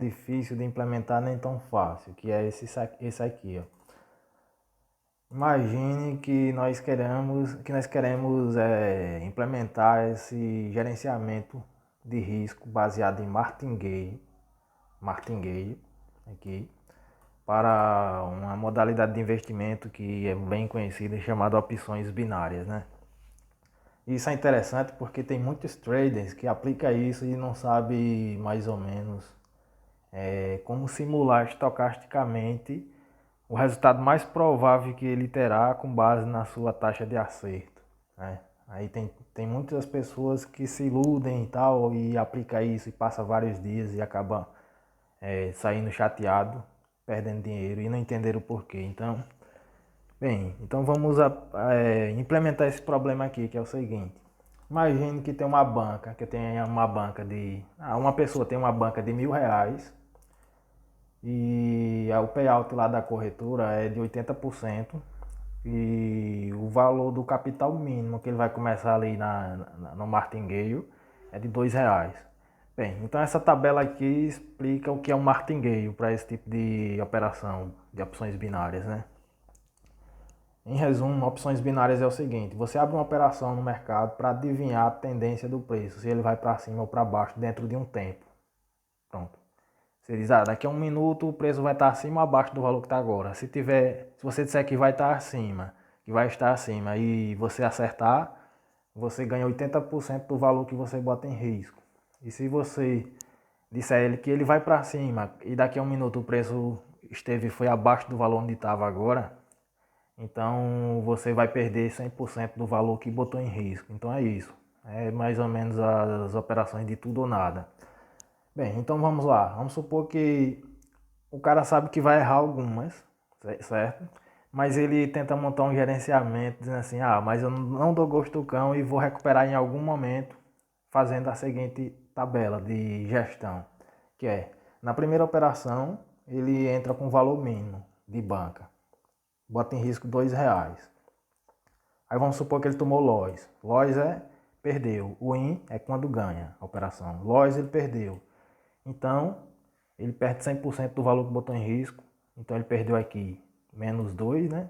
difícil de implementar nem tão fácil, que é esse aqui, ó. Imagine que nós queremos implementar esse gerenciamento de risco baseado em martingale aqui, para uma modalidade de investimento que é bem conhecida e chamada opções binárias, né? Isso é interessante porque tem muitos traders que aplicam isso e não sabem mais ou menos como simular estocasticamente o resultado mais provável que ele terá com base na sua taxa de acerto, né? Aí tem muitas pessoas que se iludem e tal e aplicam isso e passa vários dias e acaba saindo chateado, perdendo dinheiro e não entenderam o porquê. Então vamos implementar esse problema aqui, que é o seguinte. Imagine que tem uma banca, uma pessoa tem uma banca de R$ 1.000 e o payout lá da corretora é de 80% e o valor do capital mínimo que ele vai começar ali no martingale é de R$ 2. Bem, então essa tabela aqui explica o que é um martingale para esse tipo de operação de opções binárias, né? Em resumo, opções binárias é o seguinte: você abre uma operação no mercado para adivinhar a tendência do preço, se ele vai para cima ou para baixo dentro de um tempo. Pronto. Você diz, daqui a 1 minuto o preço vai estar acima ou abaixo do valor que está agora. Se você disser que vai estar acima, que vai estar acima e você acertar, você ganha 80% do valor que você bota em risco. E se você disser a ele que ele vai para cima e daqui a 1 minuto o preço foi abaixo do valor onde estava agora, então você vai perder 100% do valor que botou em risco. Então é isso. É mais ou menos as operações de tudo ou nada. Bem, então vamos lá. Vamos supor que o cara sabe que vai errar algumas, certo? Mas ele tenta montar um gerenciamento dizendo assim, mas eu não dou gosto do cão e vou recuperar em algum momento fazendo a seguinte tabela de gestão, que é, na primeira operação, ele entra com valor mínimo de banca, bota em risco R$ 2. Aí vamos supor que ele tomou loss. Loss perdeu. O win é quando ganha a operação. Loss ele perdeu. Então, ele perde 100% do valor que botou em risco. Então ele perdeu aqui menos 2, né?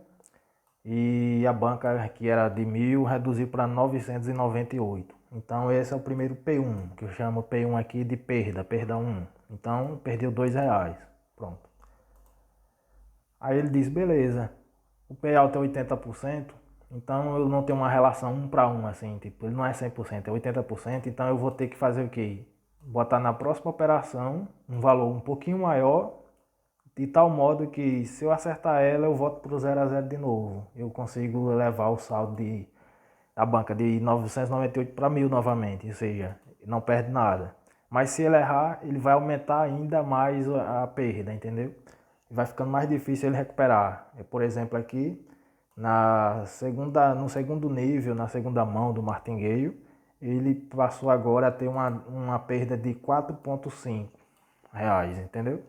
E a banca que era de 1.000 reduziu para 998. Então esse é o primeiro P1, que eu chamo P1 aqui de perda 1. Então perdeu R$ 2. Pronto. Aí ele diz, beleza, o payout é 80%, então eu não tenho uma relação 1 para 1, assim, tipo, ele não é 100%, é 80%, então eu vou ter que fazer o quê? Botar na próxima operação um valor um pouquinho maior, de tal modo que se eu acertar ela, eu volto para o 0 a 0 de novo. Eu consigo levar o saldo da banca de 998 para 1.000 novamente, ou seja, não perde nada. Mas se ele errar, ele vai aumentar ainda mais a perda, entendeu? Vai ficando mais difícil ele recuperar. Por exemplo, aqui no segundo nível, na segunda mão do martingale, ele passou agora a ter uma perda de R$ 4,5, entendeu?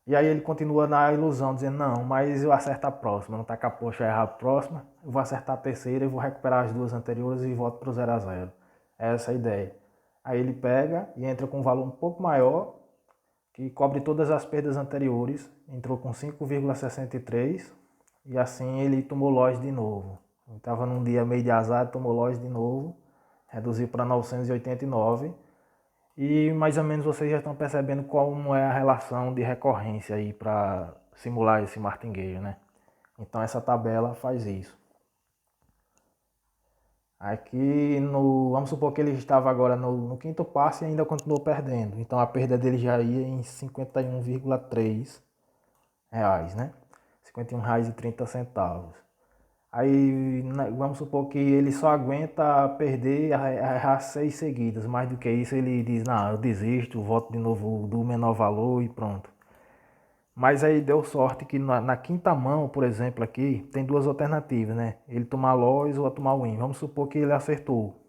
E aí ele continua na ilusão, dizendo, não, mas eu acerto a próxima, não tá com a poxa errar a próxima, eu vou acertar a terceira e vou recuperar as duas anteriores e volto para o 0 a 0. É essa a ideia. Aí ele pega e entra com um valor um pouco maior, que cobre todas as perdas anteriores, entrou com 5,63 e assim ele tomou loss de novo. Estava num dia meio de azar, tomou loss de novo, reduziu para 989 e mais ou menos vocês já estão percebendo como é a relação de recorrência aí para simular esse martingale, né? Então essa tabela faz isso. Aqui vamos supor que ele estava agora no quinto passo e ainda continuou perdendo. Então a perda dele já ia em 51,3 reais, né? R$ 51,30. Aí vamos supor que ele só aguenta perder, errar 6 seguidas. Mais do que isso ele diz, não, eu desisto, volto de novo do menor valor e pronto. Mas aí deu sorte que na quinta mão, por exemplo, aqui, tem duas alternativas, né? Ele tomar loss ou tomar win. Vamos supor que ele acertou.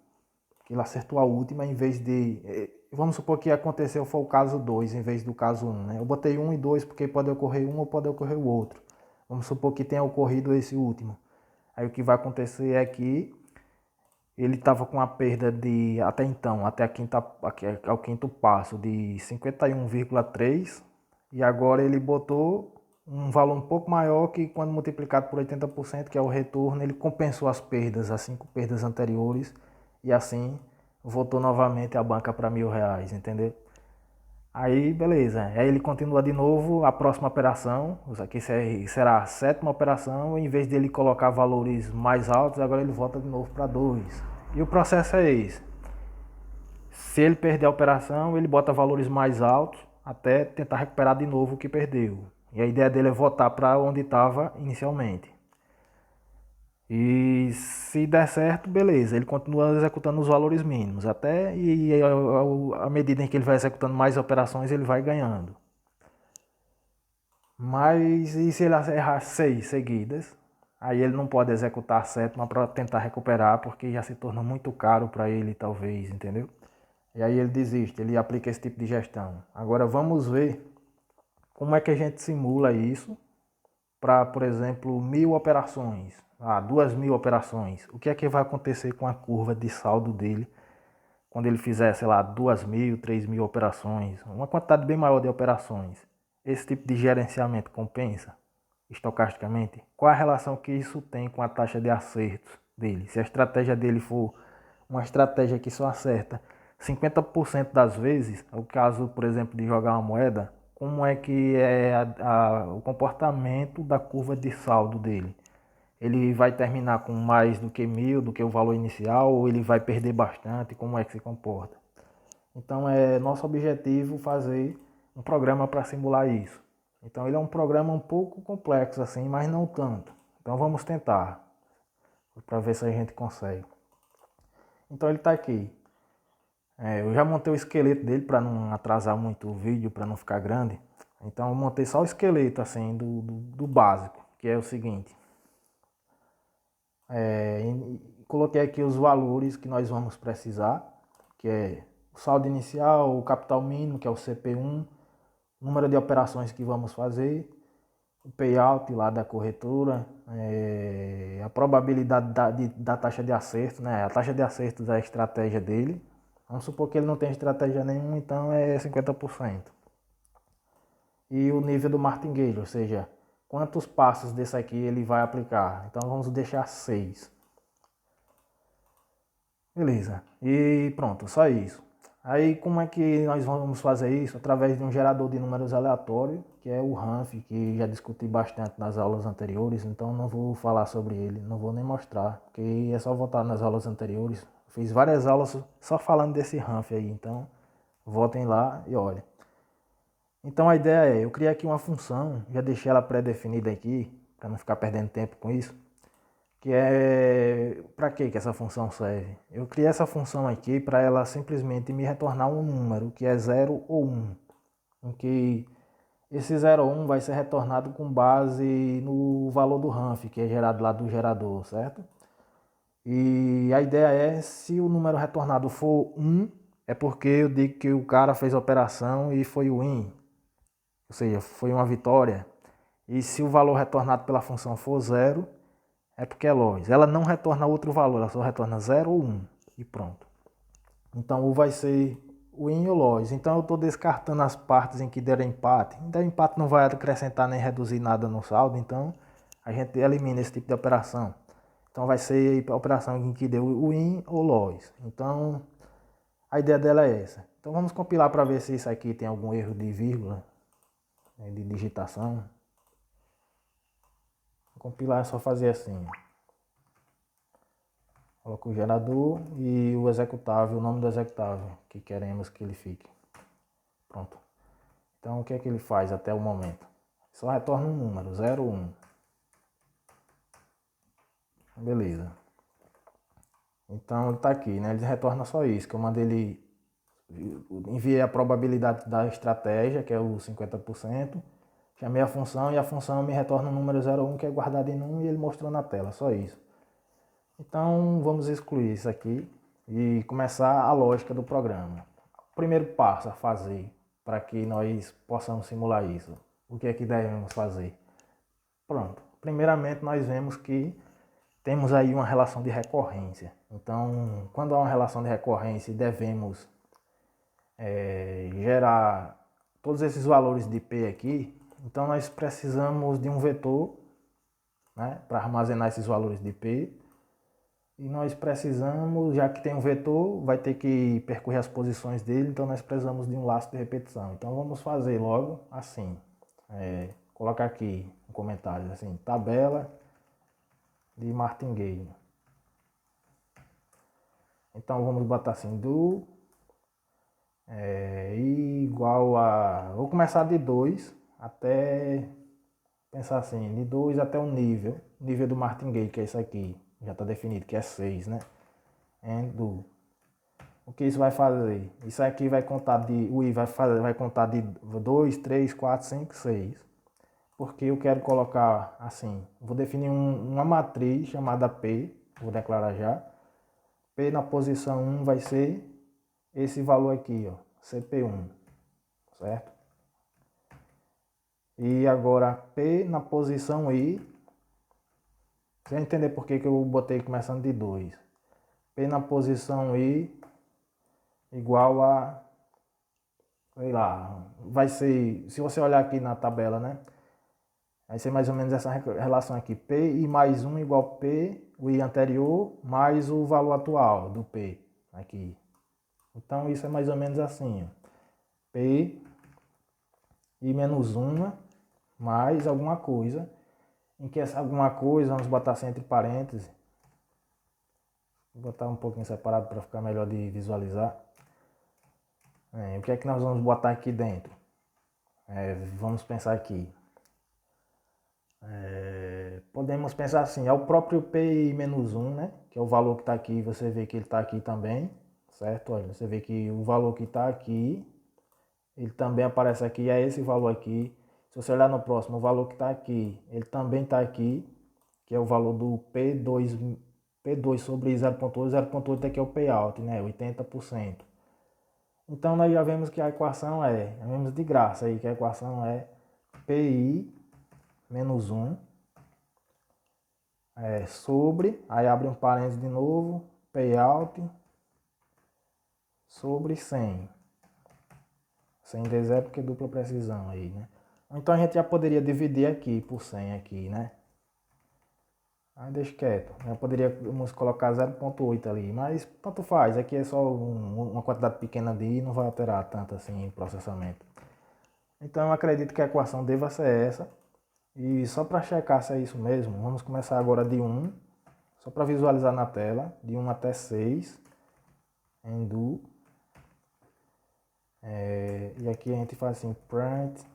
Que ele acertou a última em vez de... Vamos supor que aconteceu, foi o caso 2 em vez do caso 1, né? Eu botei 1 e 2 porque pode ocorrer um ou pode ocorrer o outro. Vamos supor que tenha ocorrido esse último. Aí o que vai acontecer é que ele estava com a perda de, até então, ao quinto passo, de 51,3, e agora ele botou um valor um pouco maior que quando multiplicado por 80%, que é o retorno, ele compensou as perdas, as 5 perdas anteriores, e assim voltou novamente a banca para R$ 1.000, entendeu? Aí, beleza. Aí ele continua de novo a próxima operação. Isso aqui será a sétima operação. Em vez de ele colocar valores mais altos, agora ele volta de novo para 2. E o processo é esse. Se ele perder a operação, ele bota valores mais altos até tentar recuperar de novo o que perdeu. E a ideia dele é voltar para onde estava inicialmente. E se der certo, beleza, ele continua executando os valores mínimos, até e à medida em que ele vai executando mais operações, ele vai ganhando. Mas e se ele errar 6 seguidas? Aí ele não pode executar a sétima para tentar recuperar, porque já se torna muito caro para ele, talvez, entendeu? E aí ele desiste, ele aplica esse tipo de gestão. Agora vamos ver como é que a gente simula isso para, por exemplo, 1.000 operações, 2.000 operações. O que é que vai acontecer com a curva de saldo dele quando ele fizer, sei lá, 2.000, 3.000 operações, uma quantidade bem maior de operações? Esse tipo de gerenciamento compensa estocasticamente? Qual a relação que isso tem com a taxa de acertos dele? Se a estratégia dele for uma estratégia que só acerta 50% das vezes, é o caso, por exemplo, de jogar uma moeda, como é que é o comportamento da curva de saldo dele? Ele vai terminar com mais do que 1.000, do que o valor inicial, ou ele vai perder bastante? Como é que se comporta? Então é nosso objetivo fazer um programa para simular isso. Então ele é um programa um pouco complexo assim, mas não tanto. Então vamos tentar, para ver se a gente consegue. Então ele está aqui. Eu já montei o esqueleto dele para não atrasar muito o vídeo, para não ficar grande. Então eu montei só o esqueleto assim do básico, que é o seguinte. Coloquei aqui os valores que nós vamos precisar, que é o saldo inicial, o capital mínimo, que é o CP1, o número de operações que vamos fazer, o payout lá da corretora, a probabilidade da taxa de acerto, né? A taxa de acerto da estratégia dele. Vamos supor que ele não tem estratégia nenhuma, então é 50%. E o nível do martingale, ou seja, quantos passos desse aqui ele vai aplicar. Então vamos deixar 6. Beleza. E pronto, só isso. Aí como é que nós vamos fazer isso? Através de um gerador de números aleatório, que é o Ranf, que já discuti bastante nas aulas anteriores, então não vou falar sobre ele, não vou nem mostrar, porque é só voltar nas aulas anteriores. Fiz várias aulas só falando desse Ranf aí, então voltem lá e olhem. Então a ideia é, eu criei aqui uma função, já deixei ela pré-definida aqui, para não ficar perdendo tempo com isso, que é para que essa função serve? Eu criei essa função aqui para ela simplesmente me retornar um número, que é 0 ou 1, em que esse 0 ou 1 vai ser retornado com base no valor do Ranf, que é gerado lá do gerador, certo? E a ideia é, se o número retornado for 1, é porque eu digo que o cara fez a operação e foi win, ou seja, foi uma vitória. E se o valor retornado pela função for 0, é porque é loss. Ela não retorna outro valor, ela só retorna 0 ou 1 e pronto. Então o vai ser win ou loss. Então eu estou descartando as partes em que der empate. Então empate não vai acrescentar nem reduzir nada no saldo, então a gente elimina esse tipo de operação. Então vai ser a operação em que deu win ou loss. Então a ideia dela é essa. Então vamos compilar para ver se isso aqui tem algum erro de vírgula, de digitação. Compilar é só fazer assim. Coloca o gerador e o executável, o nome do executável que queremos que ele fique. Pronto. Então o que é que ele faz até o momento? Só retorna um número, 0, 1. Beleza. Então ele está aqui, né? Ele retorna só isso, que eu mandei ele... Enviei a probabilidade da estratégia, que é o 50%. Chamei a função e a função me retorna o número 0, 1, que é guardado em 1 e ele mostrou na tela, só isso. Então vamos excluir isso aqui e começar a lógica do programa. O primeiro passo a fazer para que nós possamos simular isso. O que é que devemos fazer? Pronto. Primeiramente nós vemos que temos aí uma relação de recorrência. Então, quando há uma relação de recorrência, devemos gerar todos esses valores de P aqui. Então, nós precisamos de um vetor, né, para armazenar esses valores de P. E nós precisamos, já que tem um vetor, vai ter que percorrer as posições dele, então nós precisamos de um laço de repetição. Então vamos fazer logo assim. Colocar aqui um comentário assim, tabela de martingale. Então vamos botar assim, do igual a... Vou começar de 2 até... Pensar assim, de 2 até o nível do martingale, que é isso aqui. Já está definido que é 6, né? Do. O que isso vai fazer? Isso aqui vai contar de... O I vai contar de 2, 3, 4, 5, 6. Porque eu quero colocar assim. Vou definir uma matriz chamada P. Vou declarar já. P na posição 1 vai ser esse valor aqui, ó. CP1. Certo? E agora P na posição I. Você vai entender por que eu botei começando de 2. P na posição I igual a, sei lá, vai ser, se você olhar aqui na tabela, né? Vai ser mais ou menos essa relação aqui. P I mais 1 igual P, o I anterior, mais o valor atual do P aqui. Então isso é mais ou menos assim, ó. P I menos 1 mais alguma coisa, em que essa alguma coisa, vamos botar assim entre parênteses. Vou botar um pouquinho separado para ficar melhor de visualizar. O que é que nós vamos botar aqui dentro? Vamos pensar aqui. Podemos pensar assim, é o próprio P menos 1, né? Que é o valor que está aqui, você vê que ele está aqui também, certo? Olha, você vê que o valor que está aqui, ele também aparece aqui, é esse valor aqui. Se você olhar no próximo, o valor que está aqui, ele também está aqui, que é o valor do P2 sobre 0.8, 0.8 aqui é o payout, né? 80%. Então nós já vemos que a equação já vemos de graça aí que a equação é PI menos 1 sobre, aí abre um parênteses de novo, payout sobre 100. 100 vezes é porque é dupla precisão aí, né? Então a gente já poderia dividir aqui por 100 aqui, né? Aí deixa quieto. Já poderíamos colocar 0.8 ali, mas tanto faz. Aqui é só uma quantidade pequena de I, não vai alterar tanto assim o processamento. Então eu acredito que a equação deva ser essa. E só para checar se é isso mesmo, vamos começar agora de 1, só para visualizar na tela, de 1 até 6, em do. E aqui a gente faz assim, print,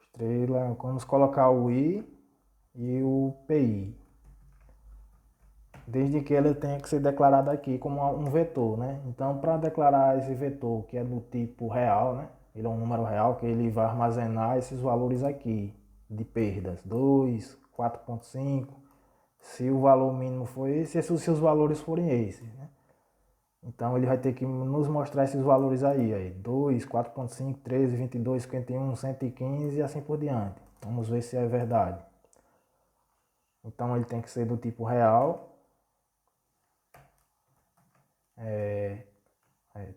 estrela, vamos colocar o I e o PI. Desde que ele tenha que ser declarado aqui como um vetor, né? Então, para declarar esse vetor, que é do tipo real, né? Ele é um número real que ele vai armazenar esses valores aqui de perdas, 2, 4.5, se o valor mínimo for esse, e se os valores forem esses, né? Então ele vai ter que nos mostrar esses valores aí, 2, 4.5, 13, 22, 51, 115 e assim por diante. Vamos ver se é verdade. Então ele tem que ser do tipo real.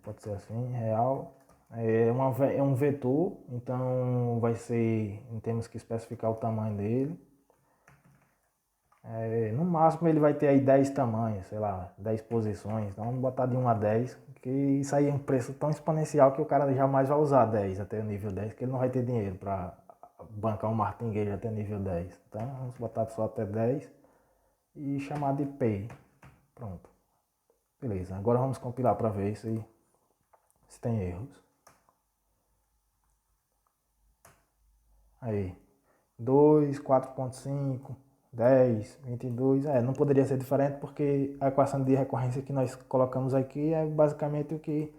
Pode ser assim, real. É um vetor, então vai ser, temos que especificar o tamanho dele. No máximo ele vai ter aí 10 tamanhos, sei lá, 10 posições. Então vamos botar de 1 a 10, que isso aí é um preço tão exponencial que o cara jamais vai usar 10 até o nível 10, que ele não vai ter dinheiro para bancar um martingale até nível 10. Então vamos botar só até 10 e chamar de P. Pronto. Beleza, agora vamos compilar para ver se tem erros. Aí, 2, 4.5, 10, 22, não poderia ser diferente porque a equação de recorrência que nós colocamos aqui é basicamente o que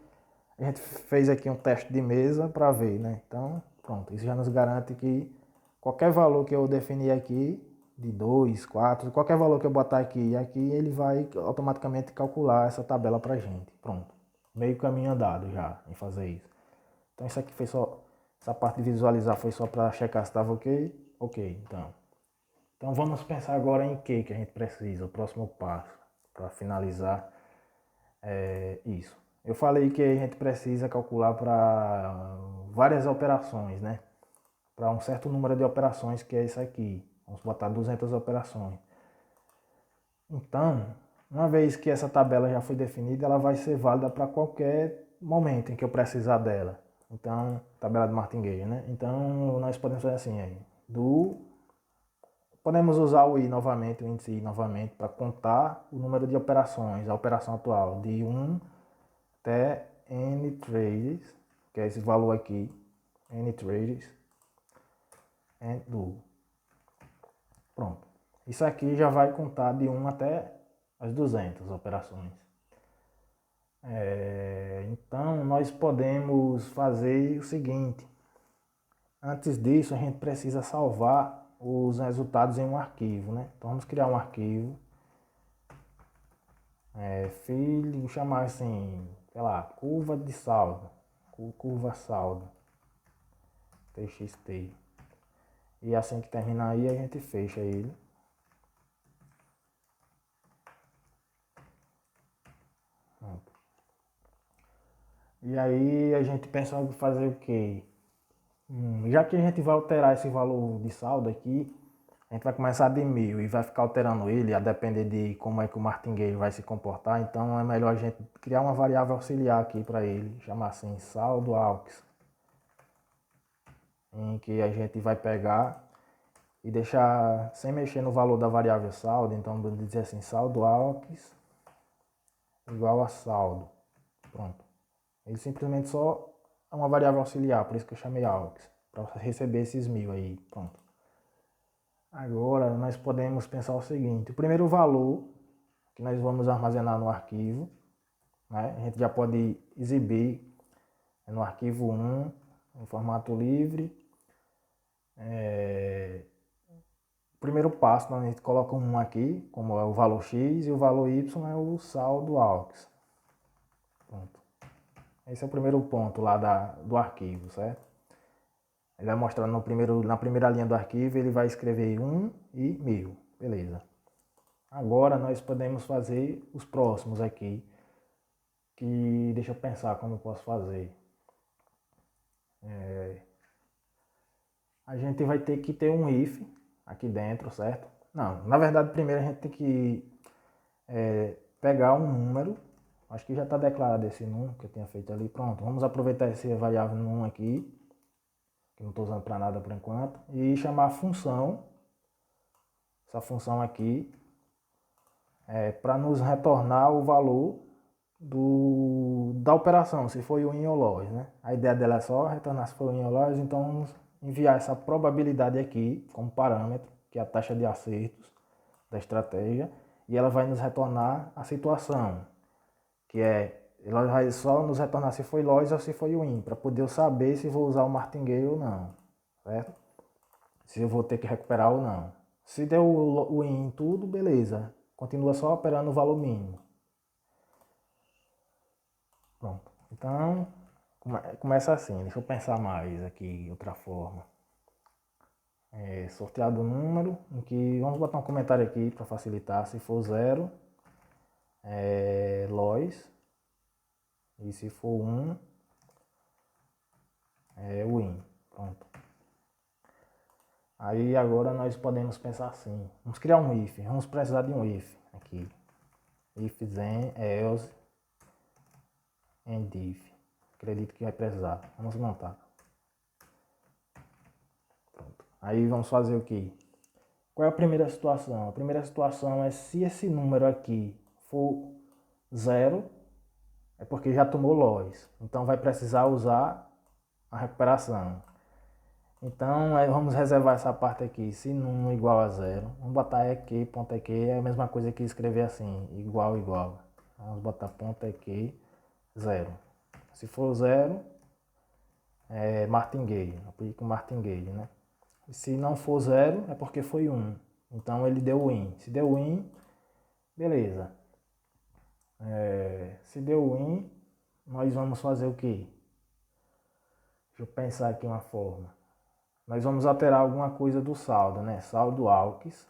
a gente fez aqui, um teste de mesa para ver, né? Então, pronto, isso já nos garante que qualquer valor que eu definir aqui, de 2, 4, qualquer valor que eu botar aqui e aqui, ele vai automaticamente calcular essa tabela pra gente. Pronto, meio caminho andado já em fazer isso. Então isso aqui foi só, essa parte de visualizar foi só para checar se estava ok. Ok, então. Então vamos pensar agora em que a gente precisa, o próximo passo, para finalizar isso. Eu falei que a gente precisa calcular para várias operações, né? Para um certo número de operações, que é isso aqui. Vamos botar 200 operações. Então, uma vez que essa tabela já foi definida, ela vai ser válida para qualquer momento em que eu precisar dela. Então, tabela de martingale, né? Então, nós podemos fazer assim, podemos usar o I novamente, o índice I novamente, para contar o número de operações, a operação atual, de 1 até N trades, que é esse valor aqui, N trades, and do. Pronto. Isso aqui já vai contar de 1 até as 200 operações. Então, nós podemos fazer o seguinte. Antes disso, a gente precisa salvar os resultados em um arquivo, né? Então, vamos criar um arquivo. Filho, chamar assim, sei lá, curva de saldo. Curva saldo. TXT. E assim que terminar aí, a gente fecha ele. Pronto. E aí a gente pensa em fazer o quê? Já que a gente vai alterar esse valor de saldo aqui, a gente vai começar de 1000 e vai ficar alterando ele a depender de como é que o martingale vai se comportar. Então é melhor a gente criar uma variável auxiliar aqui para ele, chamar assim saldo aux, em que a gente vai pegar e deixar sem mexer no valor da variável saldo. Então vou dizer assim saldo aux igual a saldo. Pronto. Ele simplesmente só é uma variável auxiliar, por isso que eu chamei aux, para receber esses 1000 aí. Pronto. Agora nós podemos pensar o seguinte: o primeiro valor que nós vamos armazenar no arquivo, né, a gente já pode exibir no arquivo 1 em formato livre. O primeiro passo, a gente coloca um 1 aqui, como é o valor x, e o valor y é o saldo aux. Pronto. Esse é o primeiro ponto lá do arquivo, certo? Ele vai mostrar na primeira linha do arquivo, ele vai escrever 1 e 1000. Beleza. Agora nós podemos fazer os próximos aqui, que deixa eu pensar como eu posso fazer. A gente vai ter que ter um if aqui dentro, certo? Não, na verdade primeiro a gente tem que pegar um número, acho que já está declarado esse num que eu tinha feito ali, pronto. Vamos aproveitar essa variável num aqui, que não estou usando para nada por enquanto, e chamar a função, essa função aqui, para nos retornar o valor da operação, se foi o in ou loss, né? A ideia dela é só retornar se foi o in ou loss, então vamos enviar essa probabilidade aqui como parâmetro, que é a taxa de acertos da estratégia, e ela vai nos retornar a situação, que ela vai só nos retornar se foi loss ou se foi o in, para poder eu saber se vou usar o martingale ou não, certo? Se eu vou ter que recuperar ou não. Se deu o in em tudo, beleza, continua só operando o valor mínimo. Pronto. Então, começa assim. Deixa eu pensar mais aqui, outra forma. Sorteado o número, em que vamos botar um comentário aqui para facilitar. Se for 0, loss. E se for 1, win. Pronto. Aí agora nós podemos pensar assim. Vamos criar um if. Vamos precisar de um if aqui. If then, else, and if. Acredito que vai precisar. Vamos montar. Pronto. Aí vamos fazer o que? Qual é a primeira situação? A primeira situação é se esse número aqui for 0, é porque já tomou loss. Então vai precisar usar a recuperação. Então vamos reservar essa parte aqui, se num igual a 0. Vamos botar eq.eq, é a mesma coisa que escrever assim, igual, igual. Vamos botar ponto eq 0. Se for 0, é martingale, aplica o martingale, né? E se não for 0, é porque foi 1. Então ele deu win. Se deu win, beleza. Se deu win, nós vamos fazer o quê? Deixa eu pensar aqui uma forma. nós vamos alterar alguma coisa do saldo, né? Saldo AUX.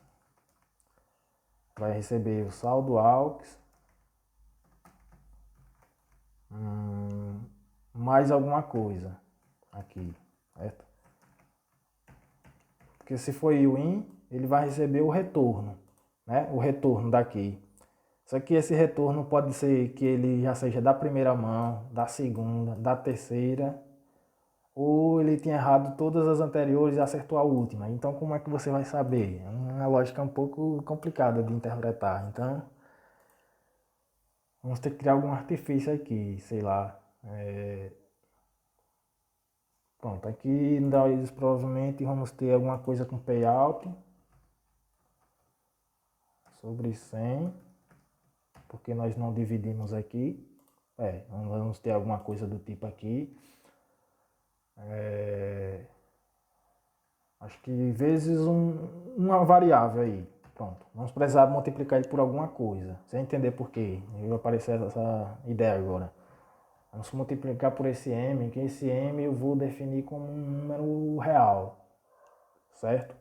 Vai receber o saldo AUX. Mais alguma coisa aqui, certo? Porque se for win, ele vai receber o retorno, né? O retorno daqui. Só que esse retorno pode ser que ele já seja da primeira mão, da segunda, da terceira, ou ele tinha errado todas as anteriores e acertou a última. Então como é que você vai saber? É uma lógica um pouco complicada de interpretar. Então vamos ter que criar algum artifício aqui, sei lá. Pronto, aqui nós provavelmente vamos ter alguma coisa com payout sobre 100, porque nós não dividimos aqui. Vamos ter alguma coisa do tipo aqui. Acho que vezes uma variável aí. Pronto, vamos precisar multiplicar ele por alguma coisa. Sem entender por quê. Vai aparecer essa ideia agora. Vamos multiplicar por esse m, que esse m eu vou definir como um número real. Certo?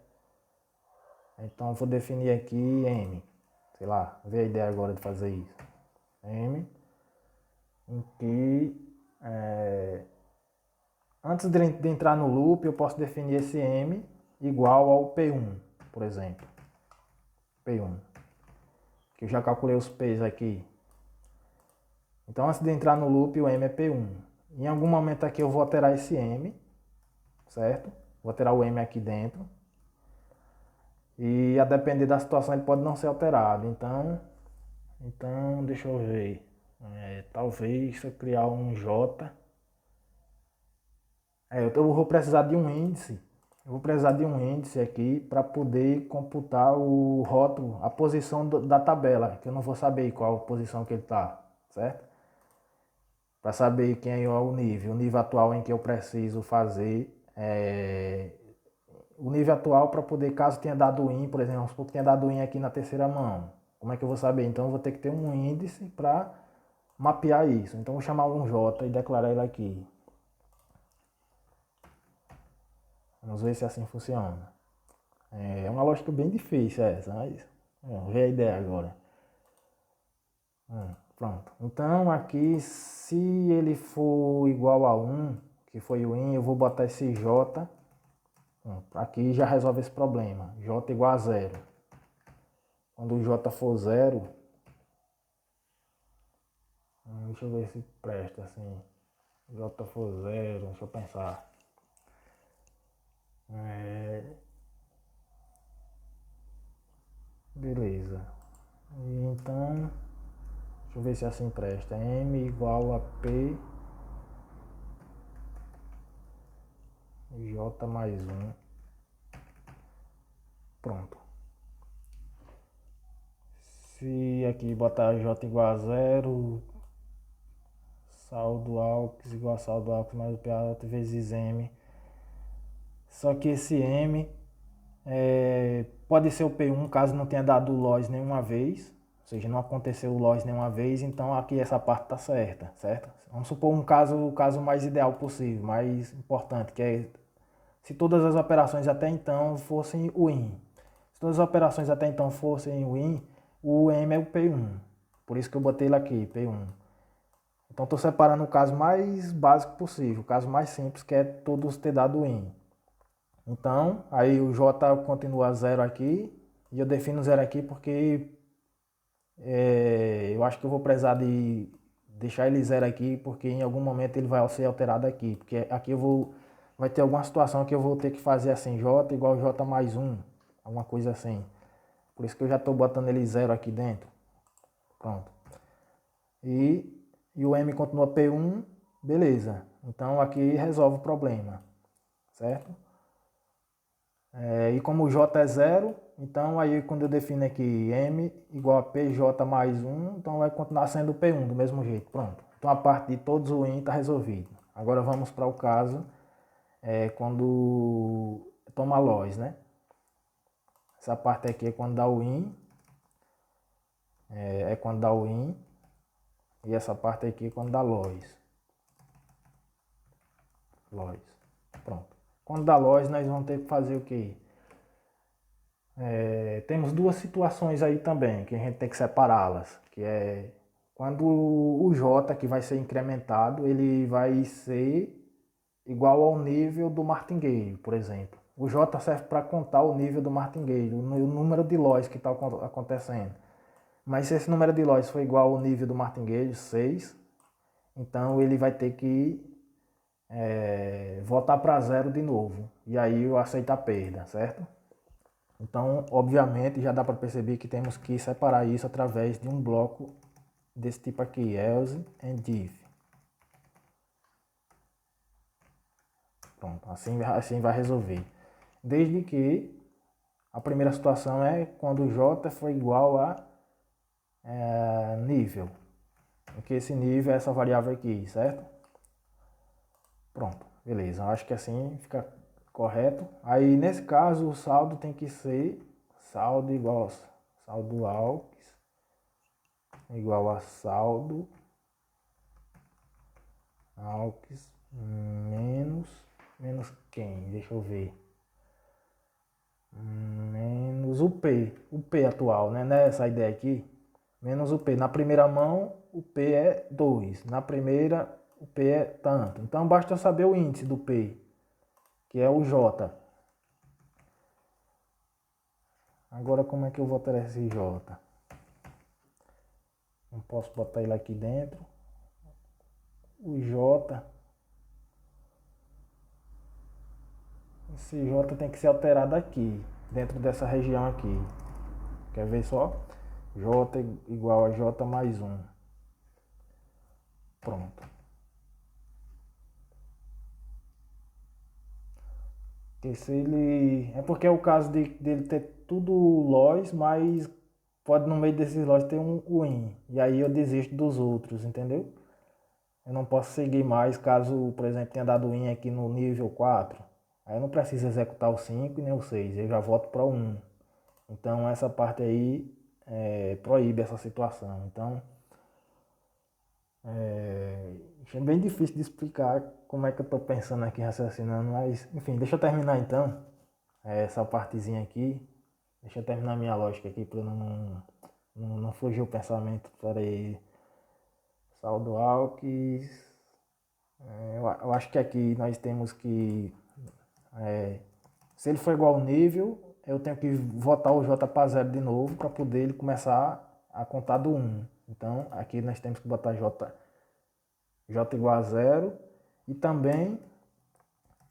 Então eu vou definir aqui m. Sei lá, vê a ideia agora de fazer isso. M, em que antes de entrar no loop eu posso definir esse m igual ao P1, por exemplo. P1. Que eu já calculei os P's aqui. Então antes de entrar no loop o m é P1. Em algum momento aqui eu vou alterar esse m, certo? Vou alterar o m aqui dentro. E a depender da situação ele pode não ser alterado. Então deixa eu ver. Talvez se eu criar um J. Eu vou precisar de um índice. Eu vou precisar de um índice aqui para poder computar o rótulo, a posição da tabela, que eu não vou saber qual posição que ele está, certo? Para saber quem é o nível atual em que eu preciso fazer o nível atual para poder, caso tenha dado win, por exemplo, vamos supor que tenha dado win aqui na terceira mão. Como é que eu vou saber? Então eu vou ter que ter um índice para mapear isso. Então eu vou chamar um J e declarar ele aqui. Vamos ver se assim funciona. É uma lógica bem difícil essa, mas vamos ver a ideia agora. Pronto. Então aqui, se ele for igual a 1, que foi o in, eu vou botar esse J. Aqui já resolve esse problema. J igual a 0. Quando o J for 0, deixa eu ver se presta assim. J for 0, deixa eu pensar. Beleza. Então, deixa eu ver se assim presta. M igual a P J mais 1. Pronto. Se aqui botar J igual a 0, saldo AUX igual a saldo AUX mais o PA vezes M. Só que esse M pode ser o P1 caso não tenha dado o loss nenhuma vez. Ou seja, não aconteceu o loss nenhuma vez, então aqui essa parte está certa, certo? Vamos supor o caso mais ideal possível, mais importante, que é se todas as operações até então fossem win. Se todas as operações até então fossem win, o M é o P1. Por isso que eu botei ele aqui, P1. Então estou separando o caso mais básico possível, o caso mais simples, que é todos ter dado win. Então, aí o J continua 0 aqui, e eu defino 0 aqui porque eu acho que eu vou precisar de deixar ele 0 aqui, porque em algum momento ele vai ser alterado aqui, porque aqui vai ter alguma situação que eu vou ter que fazer assim, J igual J mais 1, alguma coisa assim. Por isso que eu já estou botando ele 0 aqui dentro. Pronto. E o M continua P1, beleza. Então aqui resolve o problema, certo? E como o J é 0, então aí quando eu defino aqui M igual a PJ mais 1, então vai continuar sendo P1 do mesmo jeito, pronto. Então a parte de todos o win está resolvido. Agora vamos para o caso quando toma loss, né? Essa parte aqui é quando dá o win, quando dá o win, e essa parte aqui é quando dá loss. Loss, pronto. Quando dá loss, nós vamos ter que fazer o quê? Temos duas situações aí também, que a gente tem que separá-las, que é quando o J, que vai ser incrementado, ele vai ser igual ao nível do martingale, por exemplo. O J serve para contar o nível do martingale, o número de loss que está acontecendo. Mas se esse número de loss for igual ao nível do martingale, 6, então ele vai ter que voltar para zero de novo. E aí eu aceito a perda, certo? Então, obviamente, já dá para perceber que temos que separar isso através de um bloco desse tipo aqui, else and if. Pronto, assim vai resolver. Desde que a primeira situação é quando o J for igual a nível. Em que esse nível é essa variável aqui, certo? Pronto, beleza. Eu acho que assim fica correto. Aí nesse caso o saldo tem que ser saldo igual a saldo AUX igual a saldo AUX menos quem? Deixa eu ver. Menos o P atual, né? Nessa ideia aqui, menos o P. Na primeira mão, o P é 2. Na primeira, o P é tanto. Então, basta eu saber o índice do P, que é o J. Agora, como é que eu vou ter esse J? Não posso botar ele aqui dentro. O J. Esse J tem que ser alterado aqui, dentro dessa região aqui. Quer ver só? J igual a J mais 1. Pronto. Esse ele... É porque é o caso dele ter tudo loss, mas pode no meio desses loss ter um win. E aí eu desisto dos outros, entendeu? Eu não posso seguir mais caso, por exemplo, tenha dado win aqui no nível 4. Aí eu não preciso executar o 5 e nem o 6, eu já volto para o 1. Então essa parte aí proíbe essa situação. Então é bem difícil de explicar como é que eu estou pensando aqui, raciocinando, mas enfim, deixa eu terminar então essa partezinha aqui. Deixa eu terminar minha lógica aqui para não fugir o pensamento. Para aí, saldo AUX. Eu acho que aqui nós temos que, se ele for igual ao nível, eu tenho que voltar o J para zero de novo para poder ele começar a contar do 1. Então aqui nós temos que botar J igual a zero e também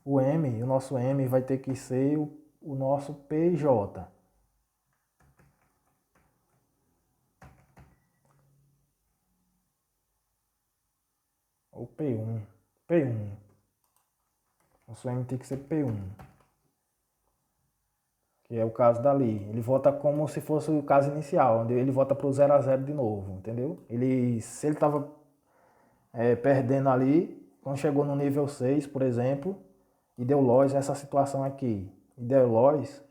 o nosso M vai ter que ser o nosso PJ. Ou P1. P1. Nosso M tem que ser P1. Que é o caso dali. Ele volta como se fosse o caso inicial, onde ele volta para o 0 a 0 de novo, entendeu? Se ele estava perdendo ali, quando chegou no nível 6, por exemplo, e deu loss essa situação aqui, e deu loss,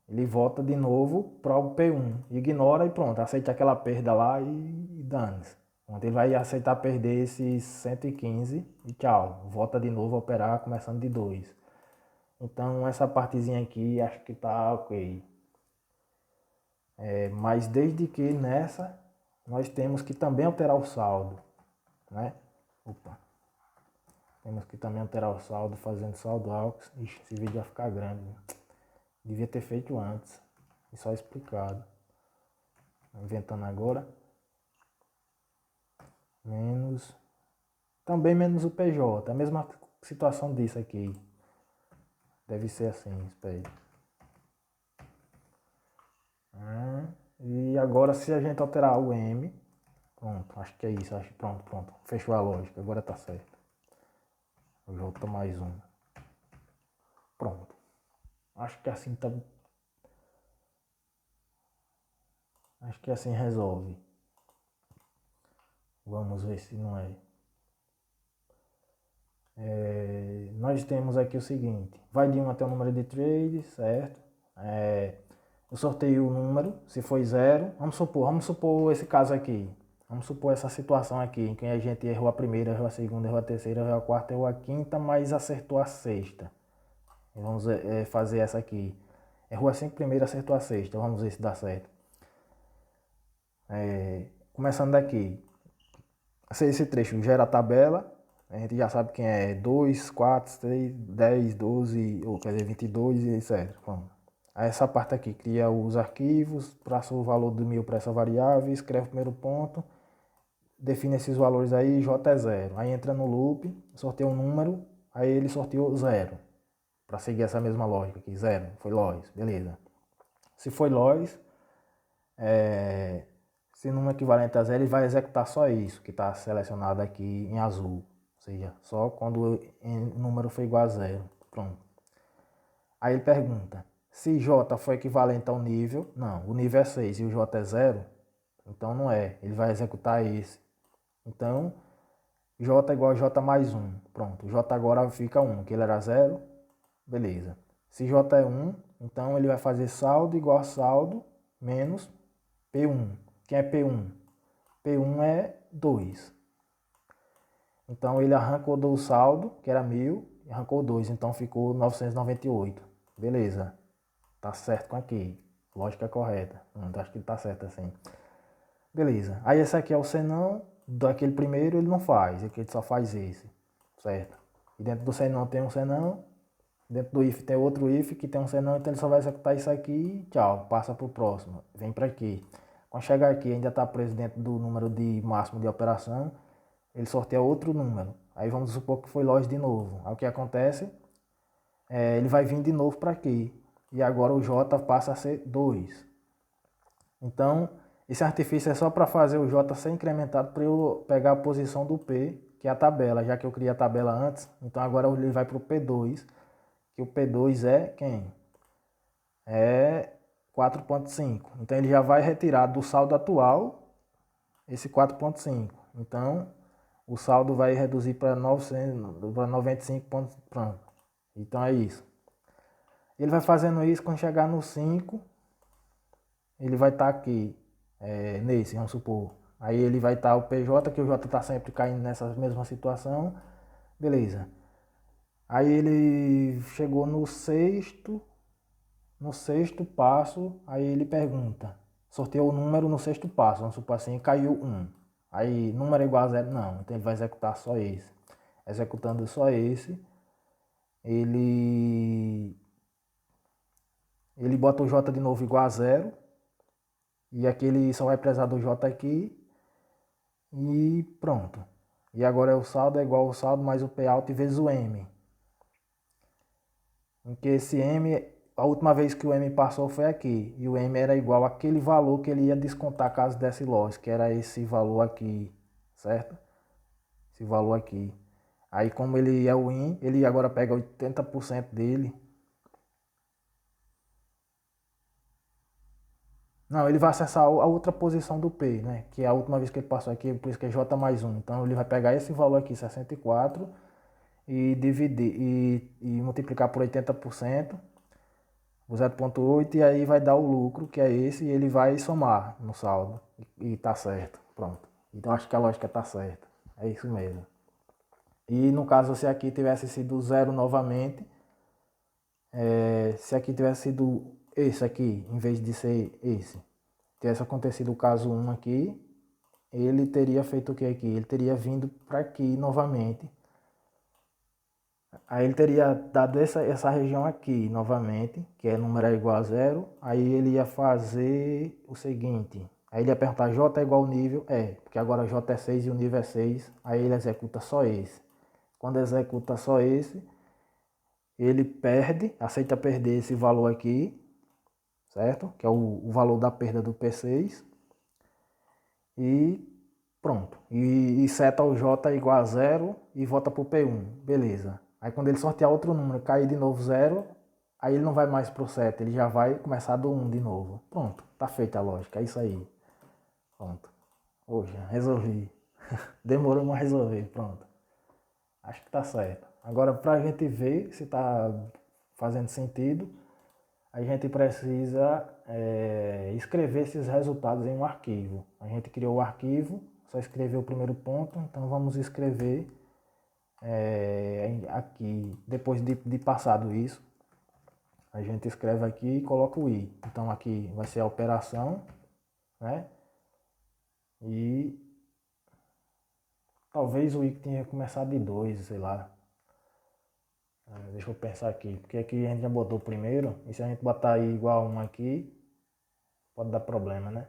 ele volta de novo para o P1, ignora e pronto, aceita aquela perda lá e dane-se. Ele vai aceitar perder esses 115 e tchau, volta de novo a operar começando de 2. Então essa partezinha aqui acho que tá ok. Mas desde que nessa nós temos que também alterar o saldo, né? Opa. Temos que também alterar o saldo fazendo saldo AUX. Ixi, esse vídeo vai ficar grande, né? Devia ter feito antes e só explicado. Inventando agora. Também menos o PJ. A mesma situação disso aqui. Deve ser assim, espere. E agora se a gente alterar o M, pronto, acho que é isso, pronto, fechou a lógica, agora tá certo. O J mais 1. Pronto. Acho que assim tá. Acho que assim resolve. Vamos ver se não é. Nós temos aqui o seguinte, vai de 1 até o número de trades, certo? Eu sorteio o número, se for 0, vamos supor esse caso aqui. Vamos supor essa situação aqui, em que a gente errou a primeira, errou a segunda, errou a terceira, errou a quarta, errou a quinta, mas acertou a sexta, Vamos fazer essa aqui. Errou a 5 primeiro, acertou a sexta. Vamos ver se dá certo. Começando daqui. Esse trecho gera a tabela. A gente já sabe quem é 2, 4, 3, 10, 12, ou quer dizer 22 e etc. Pronto. Aí essa parte aqui, cria os arquivos, passa o valor do 1000 para essa variável, escreve o primeiro ponto, define esses valores aí, J é 0. Aí entra no loop, sorteia um número, aí ele sorteou 0. Para seguir essa mesma lógica aqui, 0, foi LOS, beleza. Se foi LOS, se número equivalente a 0, ele vai executar só isso, que está selecionado aqui em azul. Ou seja, só quando o número for igual a 0. Pronto. Aí ele pergunta, se J for equivalente ao nível, não, o nível é 6 e o J é 0, então não é, ele vai executar esse. Então, J igual a J mais 1, pronto, J agora fica 1, que ele era 0, beleza. Se J é 1, então ele vai fazer saldo igual a saldo menos P1. Quem é P1? P1 é 2. Então ele arrancou do saldo, que era 1000, e arrancou 2, então ficou 998. Beleza. Tá certo com aqui. Lógica correta. Acho que tá certo assim. Beleza. Aí esse aqui é o senão. Daquele primeiro ele não faz. Aqui ele só faz esse. Certo? E dentro do senão tem um senão. Dentro do if tem outro if que tem um senão. Então ele só vai executar isso aqui e tchau. Passa pro próximo. Vem para aqui. Quando chegar aqui ainda está preso dentro do número de máximo de operação. Ele sorteia outro número. Aí vamos supor que foi LOS de novo. Aí o que acontece? Ele vai vir de novo para aqui. E agora o J passa a ser 2. Então, esse artifício é só para fazer o J ser incrementado para eu pegar a posição do P, que é a tabela, já que eu criei a tabela antes. Então agora ele vai para o P2, que o P2 é quem? É 4.5. Então ele já vai retirar do saldo atual esse 4.5. Então o saldo vai reduzir para 95 pontos. Pronto. Então é isso. Ele vai fazendo isso, quando chegar no 5, ele vai estar aqui, nesse, vamos supor. Aí ele vai estar o PJ, que o J está sempre caindo nessa mesma situação. Beleza. Aí ele chegou no sexto passo, aí ele pergunta. Sorteou o número no sexto passo, vamos supor assim, caiu 1. Aí número é igual a 0, não. Então ele vai executar só esse. Executando só esse, ele bota o J de novo igual a 0. E aqui ele só vai precisar do J aqui. E pronto. E agora o saldo é igual ao saldo mais o P alto vezes o M. Em que esse M, a última vez que o M passou foi aqui. E o M era igual àquele valor que ele ia descontar caso desse loss, que era esse valor aqui, certo? Esse valor aqui. Aí como ele é o win, ele agora pega 80% dele. Não, ele vai acessar a outra posição do P, né? Que é a última vez que ele passou aqui, por isso que é J mais 1. Então ele vai pegar esse valor aqui, 64, e dividir e multiplicar por 80%, o 0,8, e aí vai dar o lucro, que é esse, e ele vai somar no saldo. E tá certo. Pronto. Então acho que a lógica tá certa. É isso mesmo. E no caso, se aqui tivesse sido 0 novamente, se aqui tivesse sido esse aqui, em vez de ser esse, tivesse acontecido o caso 1 aqui, ele teria feito o que aqui? Ele teria vindo para aqui novamente. Aí ele teria dado essa região aqui novamente, que é número é igual a 0. Aí ele ia fazer o seguinte. Aí ele ia perguntar J é igual ao nível? Porque agora J é 6 e o nível é 6. Aí ele executa só esse. Quando executa só esse, ele perde, aceita perder esse valor aqui, certo? Que é o valor da perda do P6. E pronto. E seta o J igual a 0 e volta para o P1. Beleza. Aí quando ele sortear outro número, cair de novo 0, aí ele não vai mais pro 7, ele já vai começar do 1 de novo. Pronto, tá feita a lógica, é isso aí. Pronto. Hoje, resolvi. Demorou, mas resolvi, pronto. Acho que tá certo. Agora, pra gente ver se tá fazendo sentido, a gente precisa escrever esses resultados em um arquivo. A gente criou o arquivo, só escreveu o primeiro ponto, então vamos escrever aqui, depois de passado isso, a gente escreve aqui e coloca o i. Então aqui vai ser a operação, né? E talvez o i tenha começado de 2, sei lá. Deixa eu pensar aqui, porque aqui a gente já botou o primeiro, e se a gente botar i igual a 1 aqui, pode dar problema, né?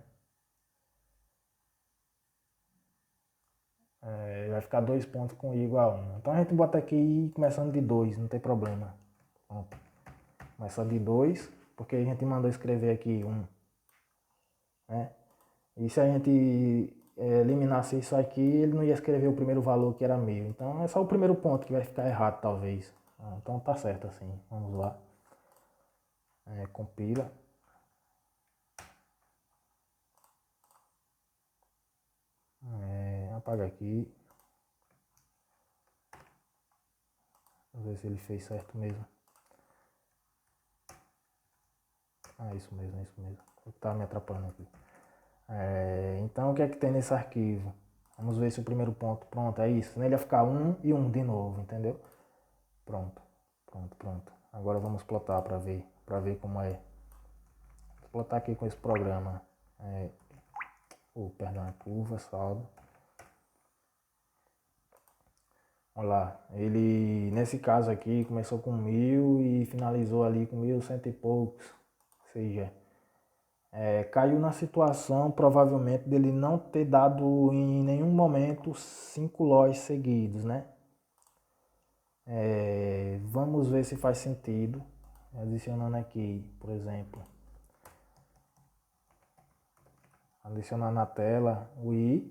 Vai ficar 2 pontos com i igual a 1. Então a gente bota aqui i começando de 2, não tem problema. Pronto. Começa de 2, porque a gente mandou escrever aqui 1. Né? E se a gente eliminasse isso aqui, ele não ia escrever o primeiro valor que era 1000. Então é só o primeiro ponto que vai ficar errado, talvez. Então tá certo assim. Vamos lá. Compila. Apaga aqui. Vamos ver se ele fez certo mesmo. Isso mesmo, isso mesmo. Tá me atrapalhando aqui. Então o que é que tem nesse arquivo? Vamos ver se o primeiro ponto, pronto, é isso. Nele ia ficar 1 e 1 de novo, entendeu? Pronto, pronto, pronto. Agora vamos plotar para ver como é. Vou plotar aqui com esse programa. Perdão, curva, saldo. Olha lá, ele nesse caso aqui começou com 1000 e finalizou ali com 1100 e poucos. Ou seja, caiu na situação provavelmente dele não ter dado em nenhum momento 5 lojas seguidos, né? Vamos ver se faz sentido. Adicionando aqui, por exemplo, adicionar na tela o i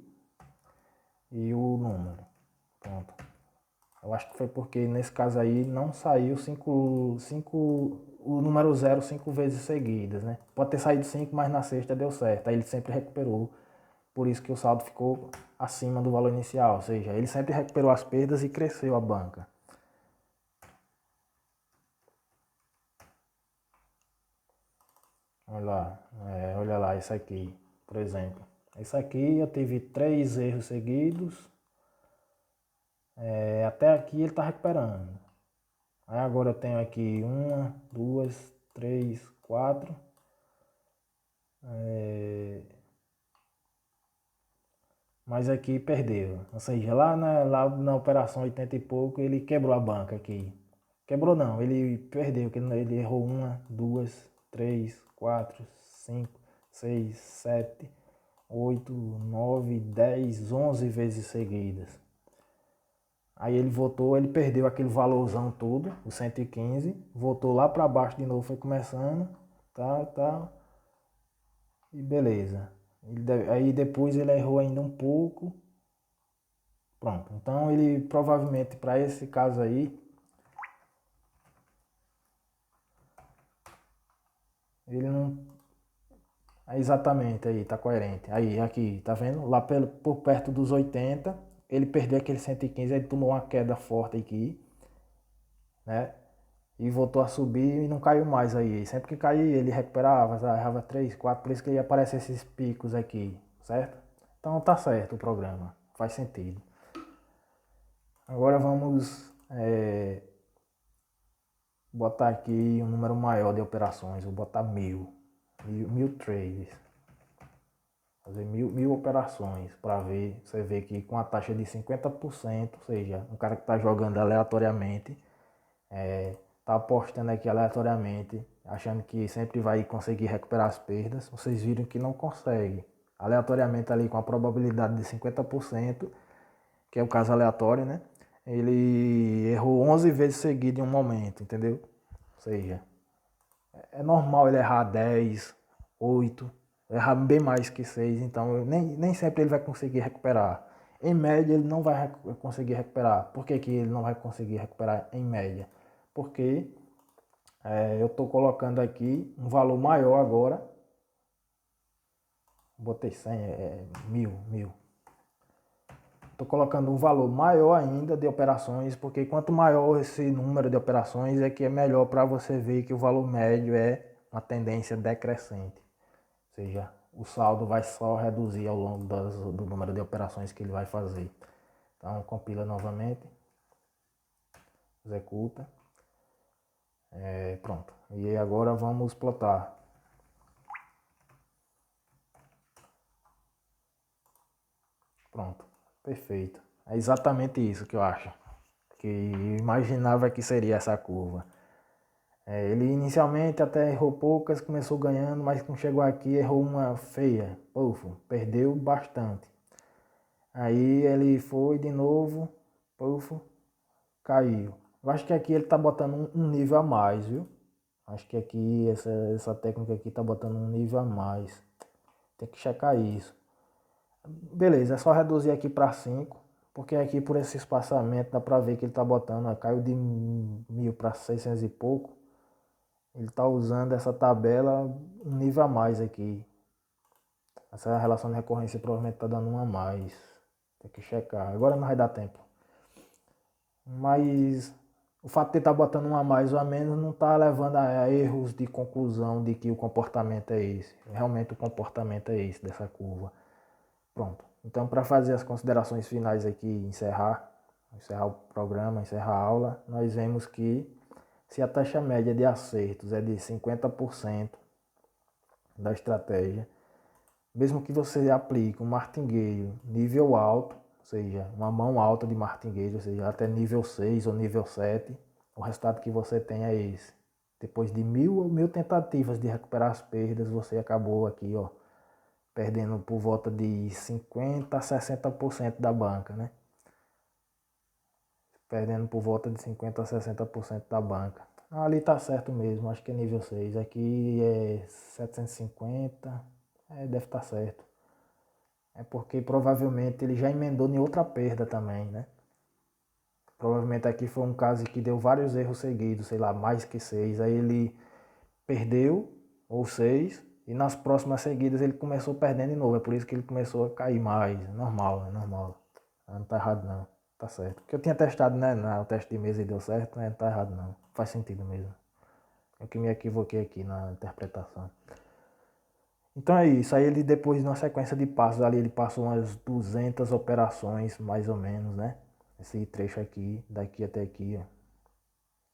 e o número. Pronto. Eu acho que foi porque nesse caso aí não saiu o número 0 5 vezes seguidas, né? Pode ter saído 5, mas na sexta deu certo. Aí ele sempre recuperou. Por isso que o saldo ficou acima do valor inicial. Ou seja, ele sempre recuperou as perdas e cresceu a banca. Olha lá, isso aqui, por exemplo. Isso aqui eu tive 3 erros seguidos. Até aqui ele está recuperando. Aí agora eu tenho aqui 1, 2, 3, 4. Mas aqui perdeu. Ou seja, lá na operação 80 e pouco ele quebrou a banca aqui. Quebrou não, ele perdeu, ele errou 1, 2, 3, 4, 5, 6, 7, 8, 9, 10, 11 vezes seguidas. Aí ele voltou, ele perdeu aquele valorzão todo, o 115, voltou lá para baixo de novo, foi começando, tá, e beleza. Aí depois ele errou ainda um pouco, pronto. Então ele provavelmente para esse caso aí, ele não... Exatamente, aí, tá coerente. Aí, aqui, tá vendo? Lá por perto dos 80, ele perdeu aquele 115, ele tomou uma queda forte aqui, né? E voltou a subir e não caiu mais aí. Sempre que caía, ele recuperava, errava 3, 4, por isso que aparece esses picos aqui, certo? Então tá certo o programa, faz sentido. Agora vamos botar aqui um número maior de operações, vou botar 1000 trades. Fazer mil operações para ver, você vê que com a taxa de 50%, ou seja, um cara que está jogando aleatoriamente, tá apostando aqui aleatoriamente, achando que sempre vai conseguir recuperar as perdas, vocês viram que não consegue. Aleatoriamente ali com a probabilidade de 50%, que é o caso aleatório, né? Ele errou 11 vezes seguido em um momento, entendeu? Ou seja, é normal ele errar 10, 8, errar bem mais que 6, então nem sempre ele vai conseguir recuperar. Em média ele não vai conseguir recuperar. Por que ele não vai conseguir recuperar em média? Porque eu estou colocando aqui um valor maior agora. Botei 100, 1000. Estou colocando um valor maior ainda de operações, porque quanto maior esse número de operações é que é melhor para você ver que o valor médio é uma tendência decrescente. Ou seja, o saldo vai só reduzir ao longo do número de operações que ele vai fazer. Então compila novamente, executa, pronto. E agora vamos plotar. Pronto, perfeito. É exatamente isso que eu acho. Que eu imaginava que seria essa curva. Ele inicialmente até errou poucas, começou ganhando, mas quando chegou aqui errou uma feia. Pufo, perdeu bastante. Aí ele foi de novo, pufo, caiu. Eu acho que aqui ele tá botando um nível a mais, viu? Acho que aqui essa técnica aqui tá botando um nível a mais. Tem que checar isso. Beleza, é só reduzir aqui para 5, porque aqui por esse espaçamento dá para ver que ele tá botando, ó, caiu de 1000 para 600 e pouco. Ele tá usando essa tabela um nível a mais aqui. Essa relação de recorrência provavelmente tá dando um a mais. Tem que checar. Agora não vai dar tempo. Mas o fato de estar botando um a mais ou a menos não está levando a erros de conclusão de que o comportamento é esse. Realmente o comportamento é esse dessa curva. Pronto. Então, para fazer as considerações finais aqui, encerrar o programa, encerrar a aula, nós vemos que se a taxa média de acertos é de 50% da estratégia, mesmo que você aplique um martingueiro nível alto, ou seja, uma mão alta de martingueiro, ou seja, até nível 6 ou nível 7, o resultado que você tem é esse. Depois de 1000 tentativas de recuperar as perdas, você acabou aqui, ó, perdendo por volta de 50 a 60% da banca, né? Perdendo por volta de 50 a 60% da banca. Ali tá certo mesmo, acho que é nível 6. Aqui é 750, deve estar certo. É porque provavelmente ele já emendou em outra perda também, né? Provavelmente aqui foi um caso que deu vários erros seguidos, sei lá, mais que 6. Aí ele perdeu, ou 6, e nas próximas seguidas ele começou perdendo de novo. É por isso que ele começou a cair mais. Normal, é normal. Não tá errado não, tá certo. Porque eu tinha testado, né, no teste de mesa e deu certo, né? Não tá errado não. Faz sentido mesmo. Eu que me equivoquei aqui na interpretação. Então é isso, aí ele depois de uma sequência de passos ali, ele passou umas 200 operações mais ou menos, né? Esse trecho aqui, daqui até aqui, ó.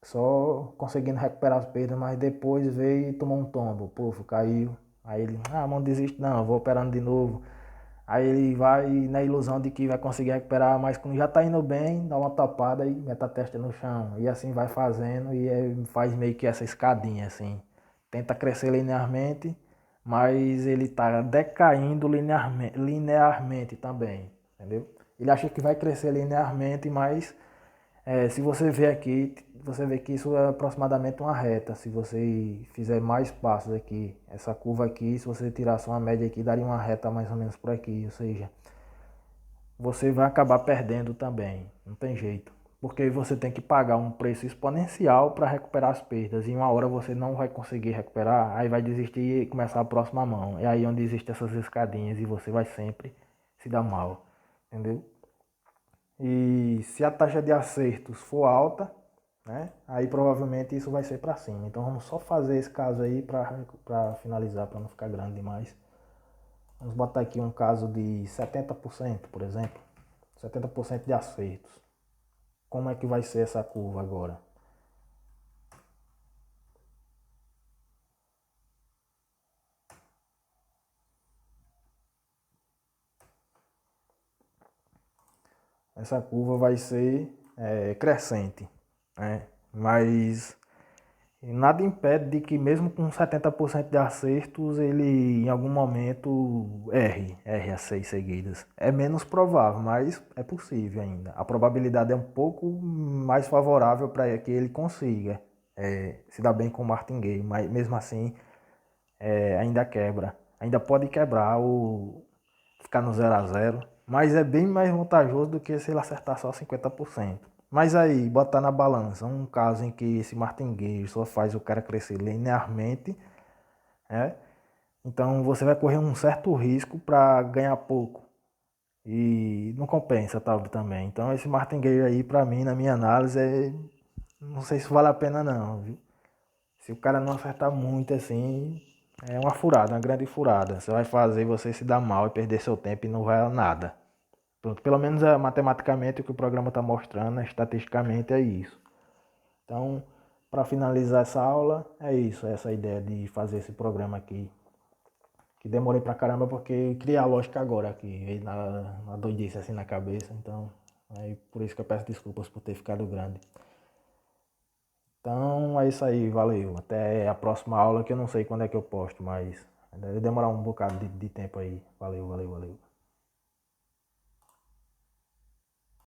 Só conseguindo recuperar as perdas, mas depois veio e tomou um tombo, puf, caiu. Aí ele, não desiste não, vou operando de novo. Aí ele vai na ilusão de que vai conseguir recuperar, mas quando já tá indo bem, dá uma tapada e mete a testa no chão. E assim vai fazendo e faz meio que essa escadinha assim. Tenta crescer linearmente, mas ele tá decaindo linearmente também, entendeu? Ele acha que vai crescer linearmente, mas se você ver aqui, você vê que isso é aproximadamente uma reta. Se você fizer mais passos aqui, essa curva aqui, se você tirasse uma média aqui, daria uma reta mais ou menos por aqui. Ou seja, você vai acabar perdendo também. Não tem jeito. Porque você tem que pagar um preço exponencial para recuperar as perdas. E uma hora você não vai conseguir recuperar, aí vai desistir e começar a próxima mão. É aí onde existem essas escadinhas e você vai sempre se dar mal. Entendeu? E se a taxa de acertos for alta, né, aí provavelmente isso vai ser para cima. Então vamos só fazer esse caso aí para finalizar, para não ficar grande demais. Vamos botar aqui um caso de 70%, por exemplo. 70% de acertos. Como é que vai ser essa curva agora? Essa curva vai ser crescente, né? Mas nada impede de que mesmo com 70% de acertos, ele em algum momento erre as 6 seguidas. É menos provável, mas é possível ainda. A probabilidade é um pouco mais favorável para que ele consiga se dar bem com o martingale, mas mesmo assim ainda quebra. Ainda pode quebrar ou ficar no 0 a 0, mas é bem mais vantajoso do que se ele acertar só 50%. Mas aí, botar na balança um caso em que esse martingale só faz o cara crescer linearmente, né? Então você vai correr um certo risco para ganhar pouco. E não compensa, tal, também. Então esse martingale aí, para mim, na minha análise, não sei se vale a pena não, viu? Se o cara não acertar muito assim, é uma furada, uma grande furada. Você vai fazer você se dar mal e perder seu tempo e não vai a nada. Pronto, pelo menos matematicamente o que o programa está mostrando, estatisticamente é isso. Então, para finalizar essa aula, é isso, é essa ideia de fazer esse programa aqui. Que demorei pra caramba porque criei a lógica agora aqui, veio na doidice assim na cabeça, então aí por isso que eu peço desculpas por ter ficado grande. Então é isso aí, valeu. Até a próxima aula que eu não sei quando é que eu posto, mas deve demorar um bocado de tempo aí. Valeu, valeu, valeu.